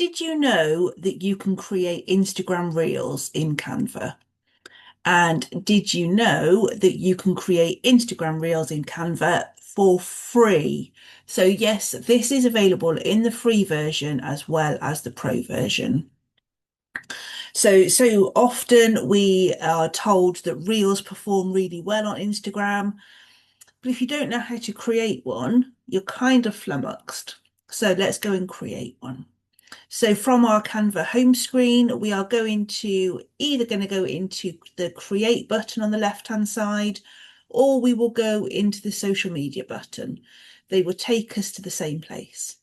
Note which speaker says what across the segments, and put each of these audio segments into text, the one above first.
Speaker 1: did you know that you can create Instagram Reels in Canva? And did you know that you can create Instagram Reels in Canva for free? So yes, this is available in the free version as well as the pro version. So often we are told that Reels perform really well on Instagram, but if you don't know how to create one, you're kind of flummoxed. So let's go and create one. So from our Canva home screen, we are either going to go into the create button on the left-hand side, or we will go into the social media button. They will take us to the same place.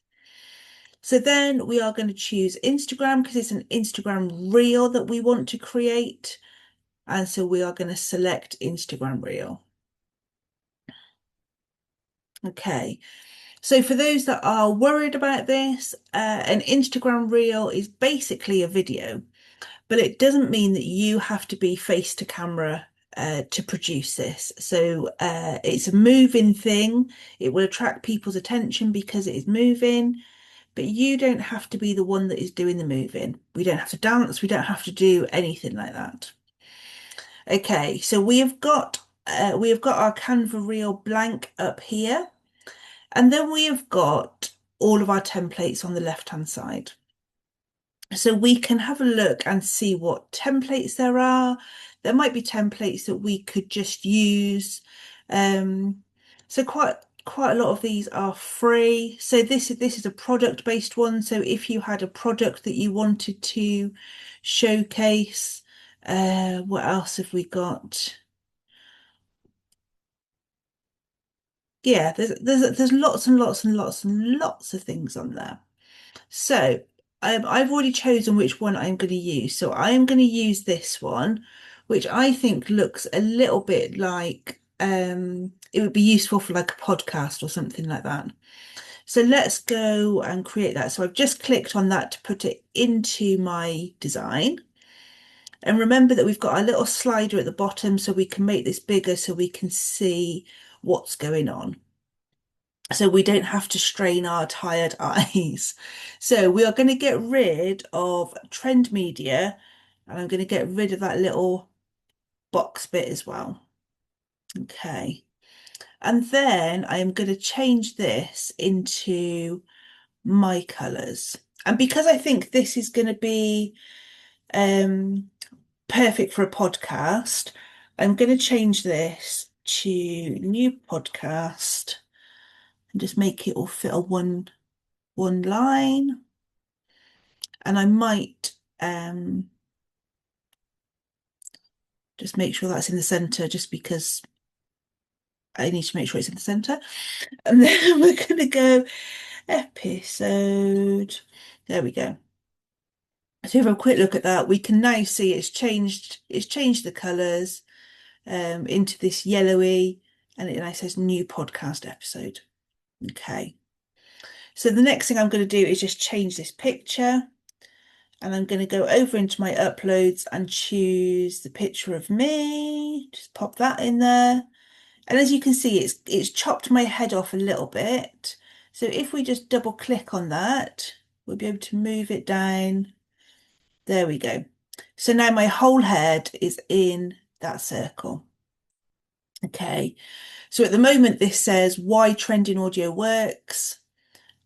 Speaker 1: So then we are going to choose Instagram because it's an Instagram reel that we want to create. And so we are going to select Instagram reel. Okay. So for those that are worried about this, an Instagram reel is basically a video. But it doesn't mean that you have to be face to camera to produce this. So it's a moving thing. It will attract people's attention because it is moving, but you don't have to be the one that is doing the moving. We don't have to dance. We don't have to do anything like that. Okay, so we have got our Canva reel blank up here, and then we have got all of our templates on the left hand side. So we can have a look and see what templates there are. There might be templates that we could just use. So quite a lot of these are free. So this is a product-based one. So if you had a product that you wanted to showcase, what else have we got? Yeah, there's lots and lots and lots and lots of things on there. So I've already chosen which one I'm going to use. So I am going to use this one, which I think looks a little bit like it would be useful for like a podcast or something like that. So let's go and create that. So I've just clicked on that to put it into my design. And remember that we've got our little slider at the bottom so we can make this bigger so we can see what's going on, so we don't have to strain our tired eyes. So we are going to get rid of trend media, and I'm going to get rid of that little box bit as well. Okay. And then I am going to change this into my colours. And because I think this is going to be um, perfect for a podcast, I'm going to change this to new podcast and just make it all fit a one line, and I might just make sure that's in the center just because I need to make sure it's in the center. And then we're going to go episode. There we go. So if we have a quick look at that, we can now see it's changed the colors into this yellowy, and it now says new podcast episode. Okay. So the next thing I'm going to do is just change this picture. And I'm going to go over into my uploads and choose the picture of me. Just pop that in there. And as you can see, it's chopped my head off a little bit. So if we just double click on that, we'll be able to move it down. There we go. So now my whole head is in that circle. Okay. So at the moment, this says why trending audio works,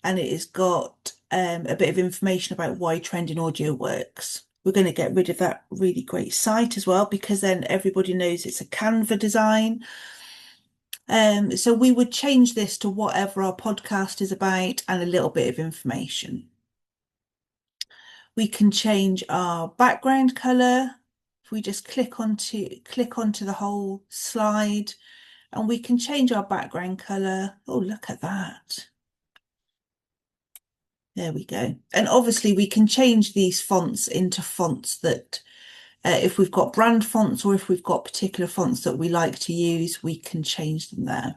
Speaker 1: and it has got a bit of information about why trending audio works. We're going to get rid of that really great site as well, because then everybody knows it's a Canva design. So we would change this to whatever our podcast is about and a little bit of information. We can change our background color. If we just click onto the whole slide, and we can change our background color. Oh, look at that. There we go. And obviously we can change these fonts into fonts that if we've got brand fonts or if we've got particular fonts that we like to use, we can change them there.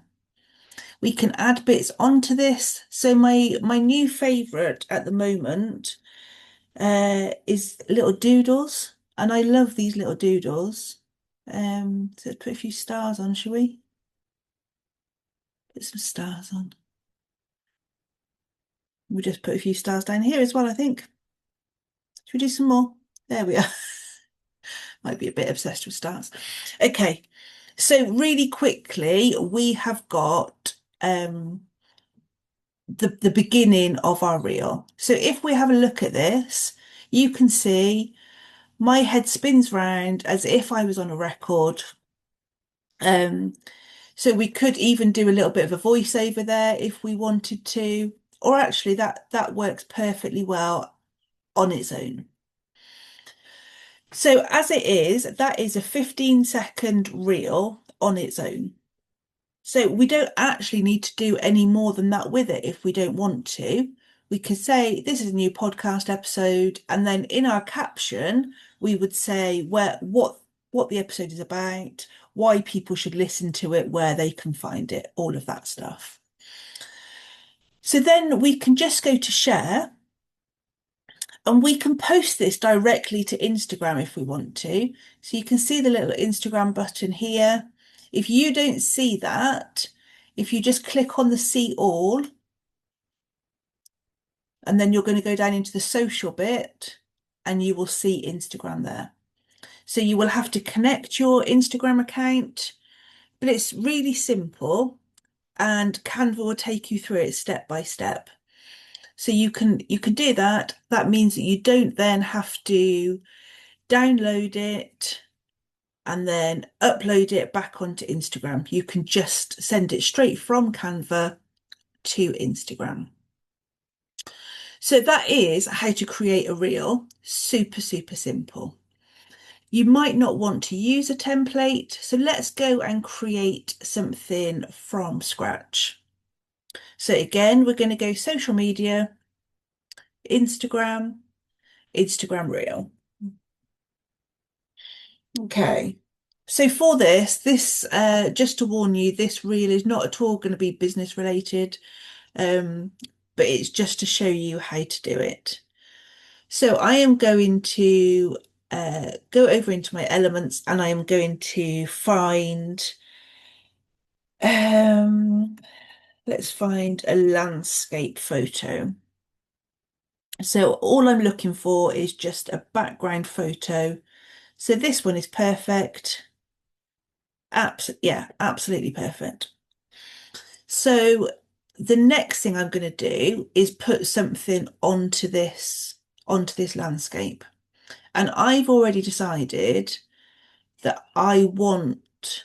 Speaker 1: We can add bits onto this. So my new favorite at the moment is little doodles. And I love these little doodles. So put a few stars on, shall we? Put some stars on. We'll just put a few stars down here as well, I think. Should we do some more? There we are. Might be a bit obsessed with stars. Okay, so really quickly, we have got the beginning of our reel. So if we have a look at this, you can see my head spins round as if I was on a record. Um, so we could even do a little bit of a voiceover there if we wanted to, or actually that works perfectly well on its own. So as it is, that is a 15-second reel on its own. So we don't actually need to do any more than that with it if we don't want to. We could say this is a new podcast episode, and then in our caption we would say what the episode is about, why people should listen to it, where they can find it, all of that stuff. So then we can just go to share, and we can post this directly to Instagram if we want to. So you can see the little Instagram button here. If you don't see that, if you just click on the see all, and then you're going to go down into the social bit and you will see Instagram there. So you will have to connect your Instagram account, but it's really simple and Canva will take you through it step by step. So you can do that. That means that you don't then have to download it and then upload it back onto Instagram. You can just send it straight from Canva to Instagram. So that is how to create a reel. Super, super simple. You might not want to use a template, so let's go and create something from scratch. So again, we're going to go social media, Instagram, Instagram reel. Okay. So for this, just to warn you, this reel is not at all going to be business related, um, but it's just to show you how to do it. So I am going to go over into my elements and I am going to find, um, let's find a landscape photo. So all I'm looking for is just a background photo. So this one is perfect. Yeah, absolutely perfect. So the next thing I'm going to do is put something onto this landscape. And I've already decided that I want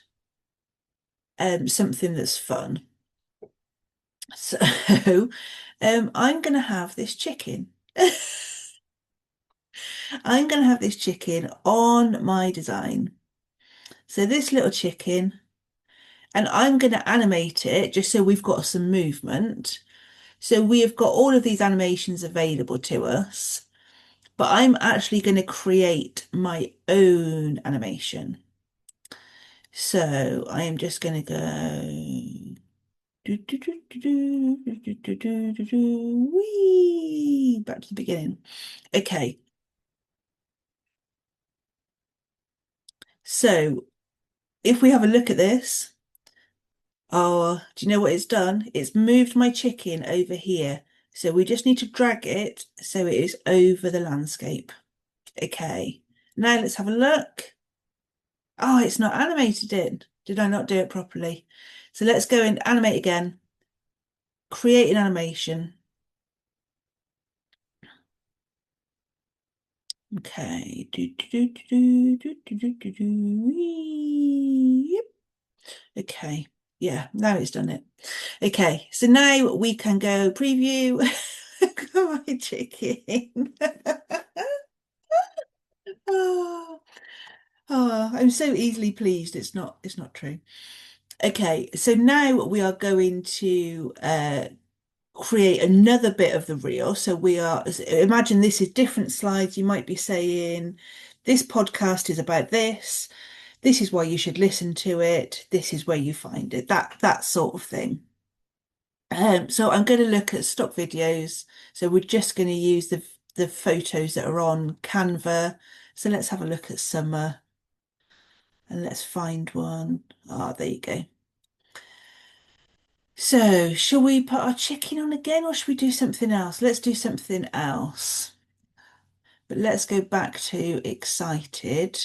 Speaker 1: something that's fun. So I'm going to have this chicken. I'm going to have this chicken on my design. So this little chicken, and I'm going to animate it just so we've got some movement. So we have got all of these animations available to us, but I'm actually going to create my own animation. So I am just going to go wee, back to the beginning. Okay, so if we have a look at this, oh, do you know what it's done? It's moved my chicken over here. So we just need to drag it so it is over the landscape. Okay, now let's have a look. Oh, it's not animated in. Did I not do it properly? So let's go and animate again. Create an animation. Okay. Yep. Okay. Yeah, now it's done it. Okay, so now we can go preview. Look at my chicken. Oh, oh, I'm so easily pleased. It's not true. Okay, so now we are going to create another bit of the reel. So we are, imagine this is different slides. You might be saying, this podcast is about this. This is why you should listen to it. This is where you find it. That sort of thing. So I'm going to look at stock videos. So we're just going to use the photos that are on Canva. So let's have a look at summer and let's find one. Ah, there you go. So, shall we put our chicken on again or should we do something else? Let's do something else. But let's go back to excited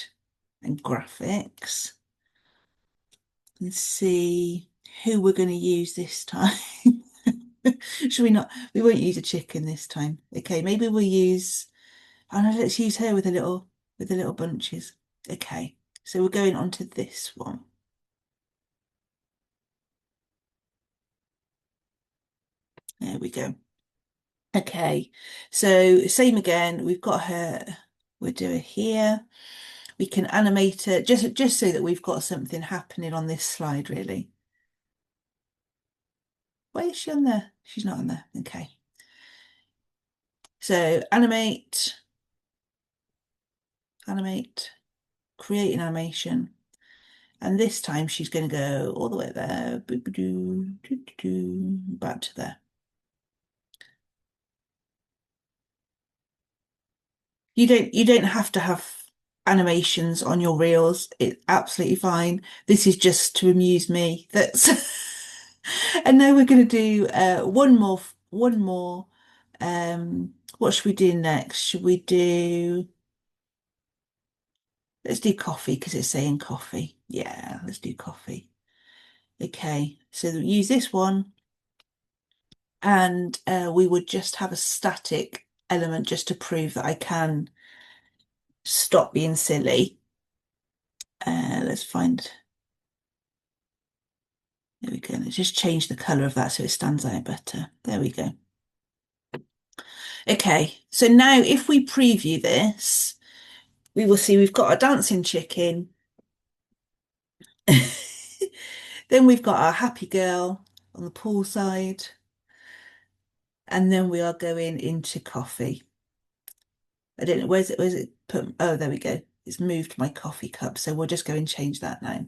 Speaker 1: and graphics and see who we're going to use this time. Should we not? We won't use a chicken this time. Okay, maybe we'll use, oh no, let's use her with the little bunches. Okay, so we're going on to this one. There we go. Okay, so same again. We've got her. We'll do it here. We can animate it just so that we've got something happening on this slide, really. Why is she on there? She's not on there. Okay. So animate, animate, create an animation. And this time she's going to go all the way there, back to there. You don't have to have animations on your reels. It's absolutely fine. This is just to amuse me. That's and now we're going to do one more. What should we do next? Should we do let's do coffee because it's saying coffee. Yeah, let's do coffee. Okay, so use this one and we would just have a static element just to prove that I can stop being silly. Let's find, there we go. Let's just change the colour of that so it stands out better. There we go. Okay, so now if we preview this, we will see we've got our dancing chicken. Then we've got our happy girl on the pool side. And then we are going into coffee. I don't know, where's it put? Oh, there we go. It's moved my coffee cup. So we'll just go and change that now.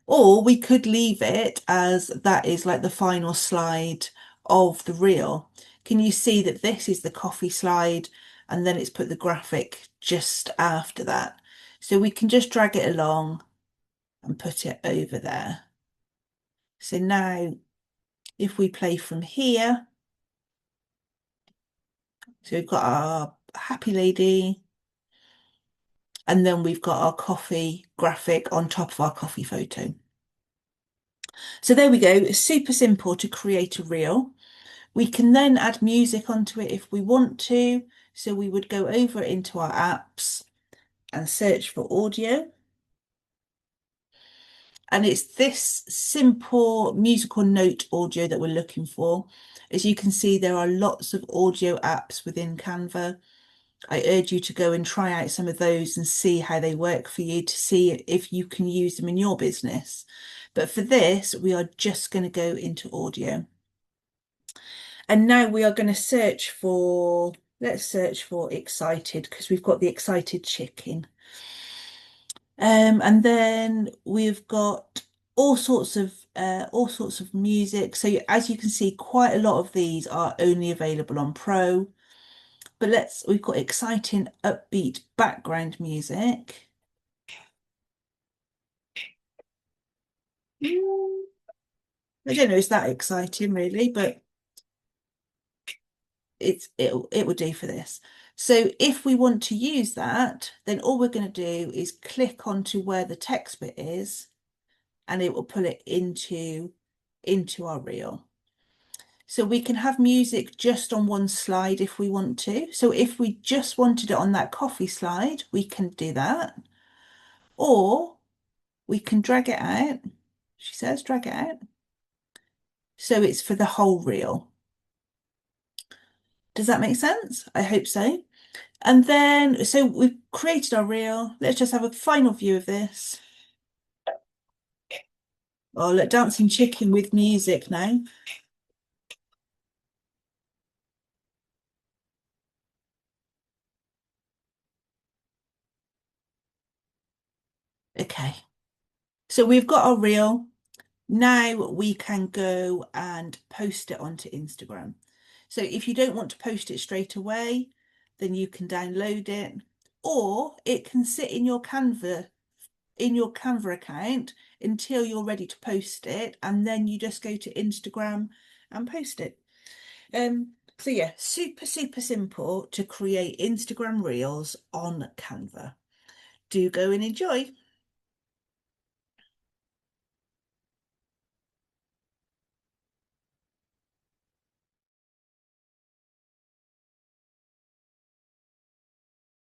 Speaker 1: Or we could leave it as that is like the final slide of the reel. Can you see that this is the coffee slide and then it's put the graphic just after that? So we can just drag it along and put it over there. So now if we play from here, so we've got our happy lady and then we've got our coffee graphic on top of our coffee photo. So there we go. It's super simple to create a reel. We can then add music onto it if we want to. So we would go over into our apps and search for audio. And it's this simple musical note audio that we're looking for. As you can see, there are lots of audio apps within Canva. I urge you to go and try out some of those and see how they work for you to see if you can use them in your business. But for this, we are just going to go into audio. And now we are going to search for, let's search for excited because we've got the excited chicken. And then we've got all sorts of music. So as you can see, quite a lot of these are only available on Pro. But we've got exciting, upbeat background music. I don't know, it's that exciting really, but it will do for this. So if we want to use that, then all we're going to do is click onto where the text bit is, and it will pull it into our reel. So we can have music just on one slide if we want to. So if we just wanted it on that coffee slide, we can do that. Or we can drag it out. She says drag it out. So it's for the whole reel. Does that make sense? I hope so. And then, so we've created our reel. Let's just have a final view of this. Oh, look, dancing chicken with music now. Okay. So we've got our reel. Now we can go and post it onto Instagram. So if you don't want to post it straight away, then you can download it, or it can sit in your Canva account until you're ready to post it, and then you just go to Instagram and post it. So yeah, super, super simple to create Instagram Reels on Canva. Do go and enjoy.